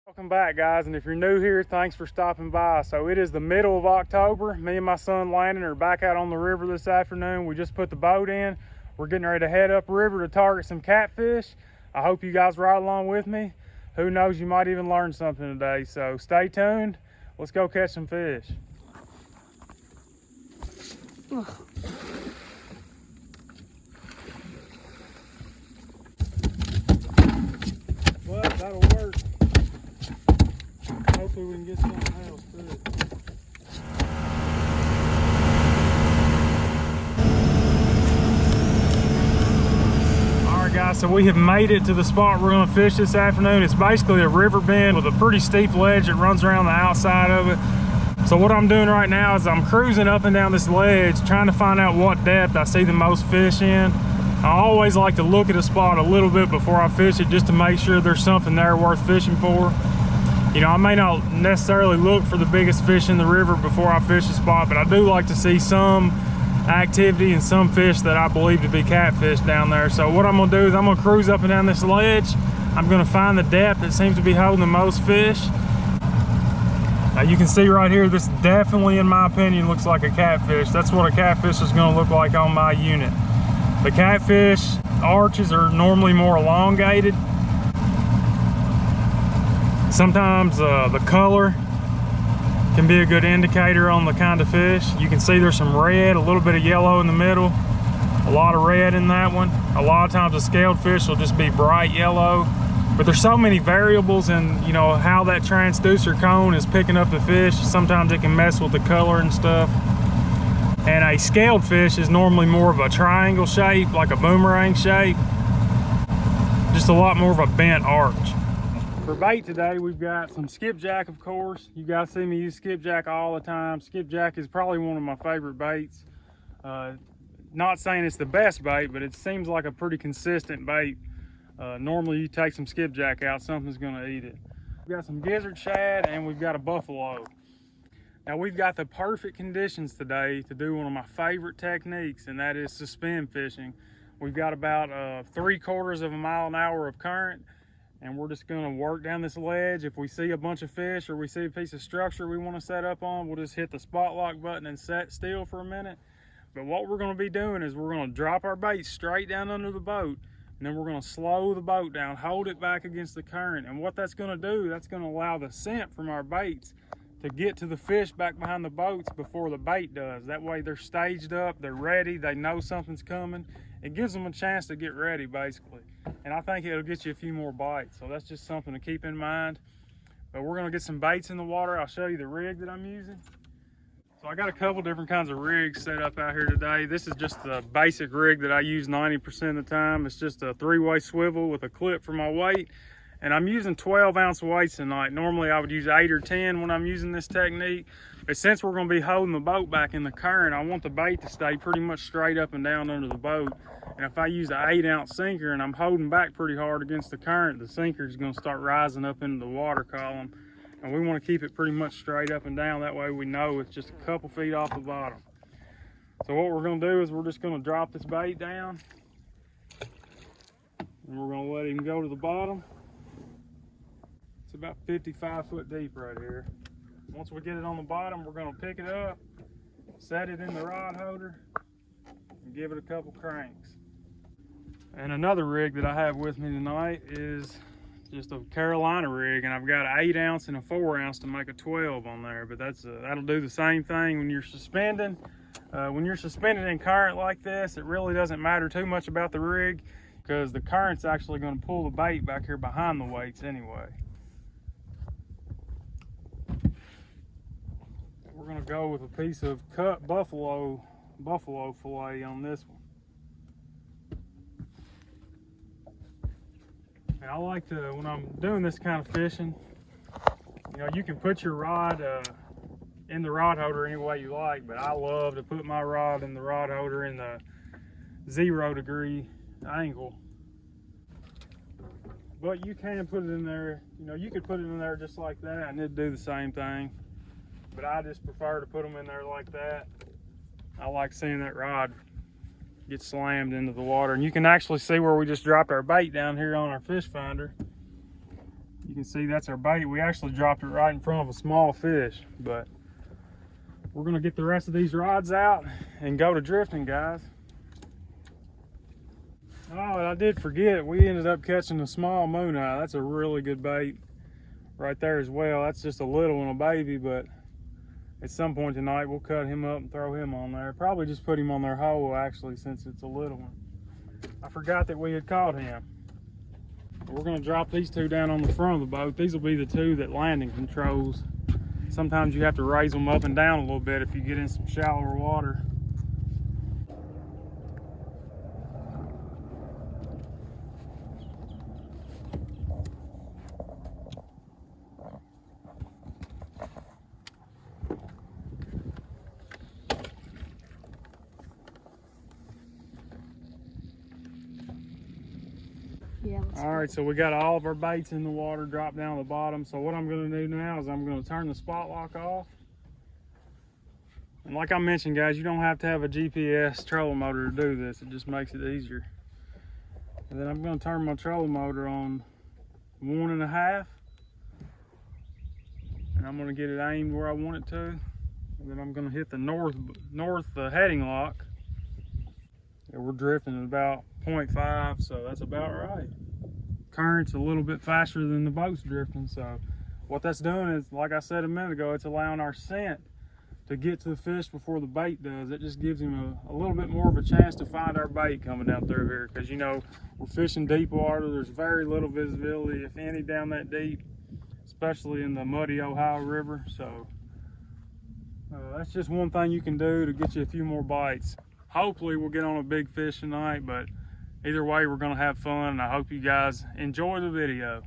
Welcome back, guys, and if you're new here, thanks for stopping by. So it is the middle of October. Me and my son Landon are back out on the river this afternoon. We just put the boat in. We're getting ready to head upriver to target some catfish. I hope you guys ride along with me. Who knows, you might even learn something today. So stay tuned. Let's go catch some fish. Well, that'll work. Hopefully we can get something else too. Alright guys, so we have made it to the spot we're going to fish this afternoon. It's basically a river bend with a pretty steep ledge that runs around the outside of it. So what I'm doing right now is I'm cruising up and down this ledge trying to find out what depth I see the most fish in. I always like to look at a spot a little bit before I fish it just to make sure there's something there worth fishing for. You know, I may not necessarily look for the biggest fish in the river before I fish a spot, but I do like to see some activity and some fish that I believe to be catfish down there. So what I'm gonna do is I'm gonna cruise up and down this ledge. I'm gonna find the depth that seems to be holding the most fish. Now you can see right here, this definitely, in my opinion, looks like a catfish. That's what a catfish is gonna look like on my unit. The catfish arches are normally more elongated. Sometimes the color can be a good indicator on the kind of fish. You can see there's some red, a little bit of yellow in the middle, a lot of red in that one. A lot of times a scaled fish will just be bright yellow, but there's so many variables in, you know, how that transducer cone is picking up the fish. Sometimes it can mess with the color and stuff. And a scaled fish is normally more of a triangle shape, like a boomerang shape, just a lot more of a bent arch. For bait today, we've got some skipjack, of course. You guys see me use skipjack all the time. Skipjack is probably one of my favorite baits. Not saying it's the best bait, but it seems like a pretty consistent bait. Normally you take some skipjack out, something's gonna eat it. We've got some gizzard shad and we've got a buffalo. Now we've got the perfect conditions today to do one of my favorite techniques, and that is suspend fishing. We've got about 3/4 of a mile an hour of current, and we're just gonna work down this ledge. If we see a bunch of fish or we see a piece of structure we wanna set up on, we'll just hit the spot lock button and set still for a minute. But what we're gonna be doing is we're gonna drop our bait straight down under the boat, and then we're gonna slow the boat down, hold it back against the current. And what that's gonna do, that's gonna allow the scent from our baits to get to the fish back behind the boats before the bait does. That way they're staged up, they're ready, they know something's coming. It gives them a chance to get ready, basically. And I think it'll get you a few more bites. So that's just something to keep in mind. But we're gonna get some baits in the water. I'll show you the rig that I'm using. So I got a couple different kinds of rigs set up out here today. This is just the basic rig that I use 90% of the time. It's just a 3-way swivel with a clip for my weight. And I'm using 12-ounce weights tonight. Normally I would use 8 or 10 when I'm using this technique. But since we're gonna be holding the boat back in the current, I want the bait to stay pretty much straight up and down under the boat. And if I use an 8-ounce sinker and I'm holding back pretty hard against the current, the sinker is gonna start rising up into the water column. And we wanna keep it pretty much straight up and down. That way we know it's just a couple feet off the bottom. So what we're gonna do is we're just gonna drop this bait down. And we're gonna let him go to the bottom. It's about 55 foot deep right here. Once we get it on the bottom, we're gonna pick it up, set it in the rod holder, and give it a couple cranks. And another rig that I have with me tonight is just a Carolina rig, and I've got an 8-ounce and a 4-ounce to make a 12 on there. But that'll do the same thing when you're suspending. When you're suspended in current like this, it really doesn't matter too much about the rig because the current's actually going to pull the bait back here behind the weights anyway. We're going to go with a piece of cut buffalo fillet on this one. And I like to, when I'm doing this kind of fishing, you know, you can put your rod in the rod holder any way you like, but I love to put my rod in the rod holder in the 0-degree angle. But you can put it in there, you know, you could put it in there just like that and it'd do the same thing. but I just prefer to put them in there like that. I like seeing that rod get slammed into the water. And you can actually see where we just dropped our bait down here on our fish finder. You can see that's our bait. We actually dropped it right in front of a small fish, but we're gonna get the rest of these rods out and go to drifting, guys. Oh, and I did forget, we ended up catching a small moon eye. That's a really good bait right there as well. That's just a little one, a baby, but at some point tonight we'll cut him up and throw him on there. Probably just put him on their hole actually, since it's a little one. I forgot that we had caught him. We're gonna drop these two down on the front of the boat. These will be the two that landing controls. Sometimes you have to raise them up and down a little bit if you get in some shallower water. Yeah, all right, so we got all of our baits in the water, dropped down the bottom. So what I'm going to do now is I'm going to turn the spot lock off. And like I mentioned, guys, you don't have to have a GPS trolling motor to do this. It just makes it easier. And then I'm going to turn my trolling motor on 1.5, and I'm going to get it aimed where I want it to. And then I'm going to hit the north heading lock. Yeah, we're drifting at about 0.5, so that's about right. Current's a little bit faster than the boat's drifting, so what that's doing is, like I said a minute ago, it's allowing our scent to get to the fish before the bait does. It just gives him a little bit more of a chance to find our bait coming down through here, because you know we're fishing deep water. There's very little visibility, if any, down that deep, especially in the muddy Ohio River. So that's just one thing you can do to get you a few more bites. Hopefully we'll get on a big fish tonight, but either way, we're gonna have fun, and I hope you guys enjoy the video.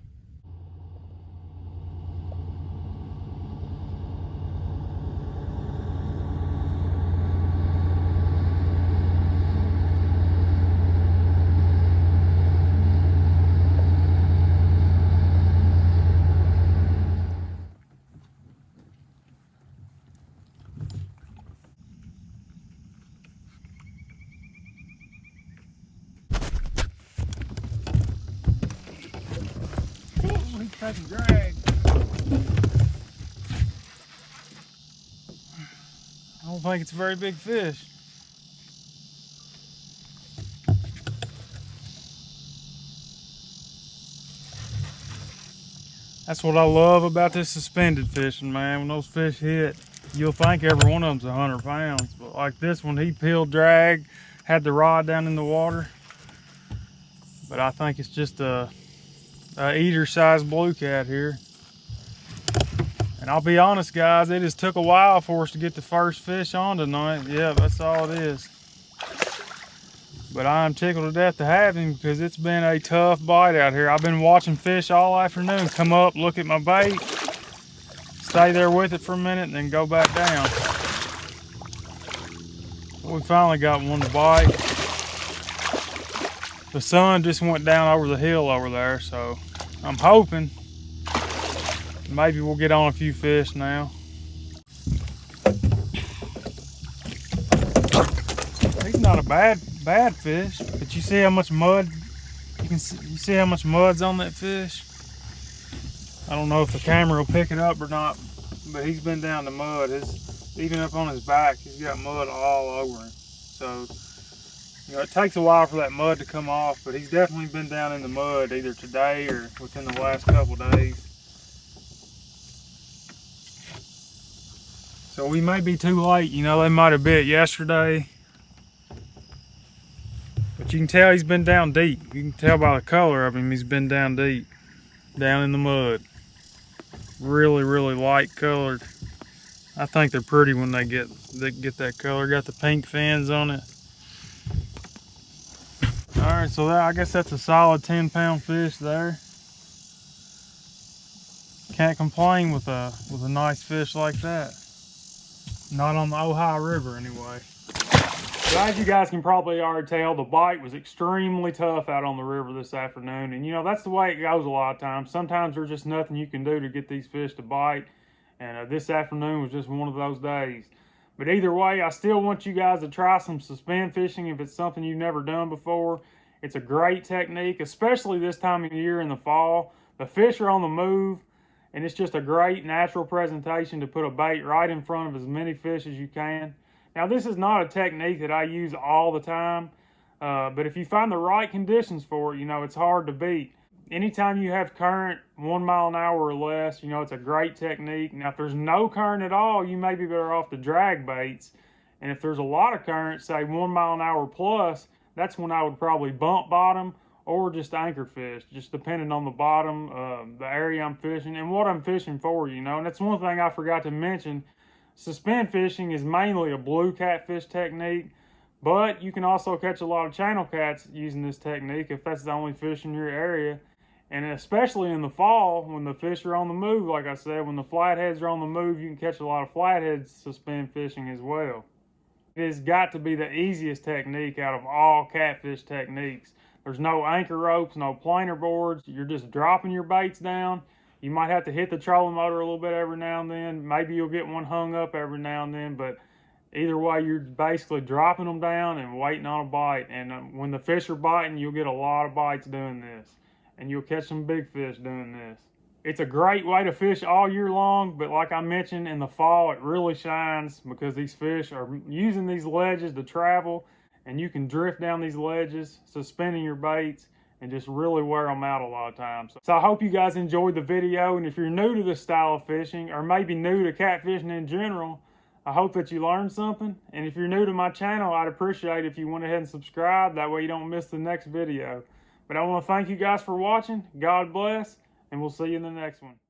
He's taking drag. I don't think it's a very big fish. That's what I love about this suspended fishing, man. When those fish hit, you'll think every one of them's 100 pounds. But like this one, he peeled drag, had the rod down in the water. But I think it's just a eater-sized blue cat here. And I'll be honest, guys, it just took a while for us to get the first fish on tonight. Yeah, that's all it is. But I'm tickled to death to have him, because it's been a tough bite out here. I've been watching fish all afternoon come up, look at my bait, stay there with it for a minute, and then go back down. We finally got one to bite. The sun just went down over the hill over there, so I'm hoping maybe we'll get on a few fish now. He's not a bad fish, but you see how much mud, you see how much mud's on that fish. I don't know if the camera will pick it up or not, but he's been down the mud. Even up on his back, he's got mud all over him. So you know, it takes a while for that mud to come off, but he's definitely been down in the mud either today or within the last couple days. So we may be too late. You know, they might have bit yesterday. But you can tell he's been down deep. You can tell by the color of him, he's been down deep, down in the mud. Really, really light colored. I think they're pretty when they get that color. Got the pink fins on it. All right, so I guess that's a solid 10-pound fish there. Can't complain with a nice fish like that. Not on the Ohio River anyway. So as you guys can probably already tell, the bite was extremely tough out on the river this afternoon. And you know, that's the way it goes a lot of times. Sometimes there's just nothing you can do to get these fish to bite. And this afternoon was just one of those days. But either way, I still want you guys to try some suspend fishing if it's something you've never done before. It's a great technique, especially this time of year in the fall. The fish are on the move, and it's just a great natural presentation to put a bait right in front of as many fish as you can. Now, this is not a technique that I use all the time, but if you find the right conditions for it, it's hard to beat. Anytime you have current 1 mile an hour or less, it's a great technique. Now, if there's no current at all, you may be better off to drag baits. And if there's a lot of current, say 1 mile an hour plus, that's when I would probably bump bottom or just anchor fish, just depending on the bottom, the area I'm fishing, and what I'm fishing for, And that's one thing I forgot to mention. Suspend fishing is mainly a blue catfish technique, but you can also catch a lot of channel cats using this technique if that's the only fish in your area. And especially in the fall, when the fish are on the move, like I said, when the flatheads are on the move, you can catch a lot of flatheads suspend fishing as well. It has got to be the easiest technique out of all catfish techniques. There's no anchor ropes, no planer boards. You're just dropping your baits down. You might have to hit the trolling motor a little bit every now and then. Maybe you'll get one hung up every now and then, but either way, you're basically dropping them down and waiting on a bite. And when the fish are biting, you'll get a lot of bites doing this. And you'll catch some big fish doing this. It's a great way to fish all year long, but like I mentioned, in the fall, it really shines because these fish are using these ledges to travel, and you can drift down these ledges, suspending your baits, and just really wear them out a lot of times. So I hope you guys enjoyed the video, and if you're new to this style of fishing, or maybe new to catfishing in general, I hope that you learned something. And if you're new to my channel, I'd appreciate if you went ahead and subscribe. That way you don't miss the next video. But I want to thank you guys for watching. God bless, and we'll see you in the next one.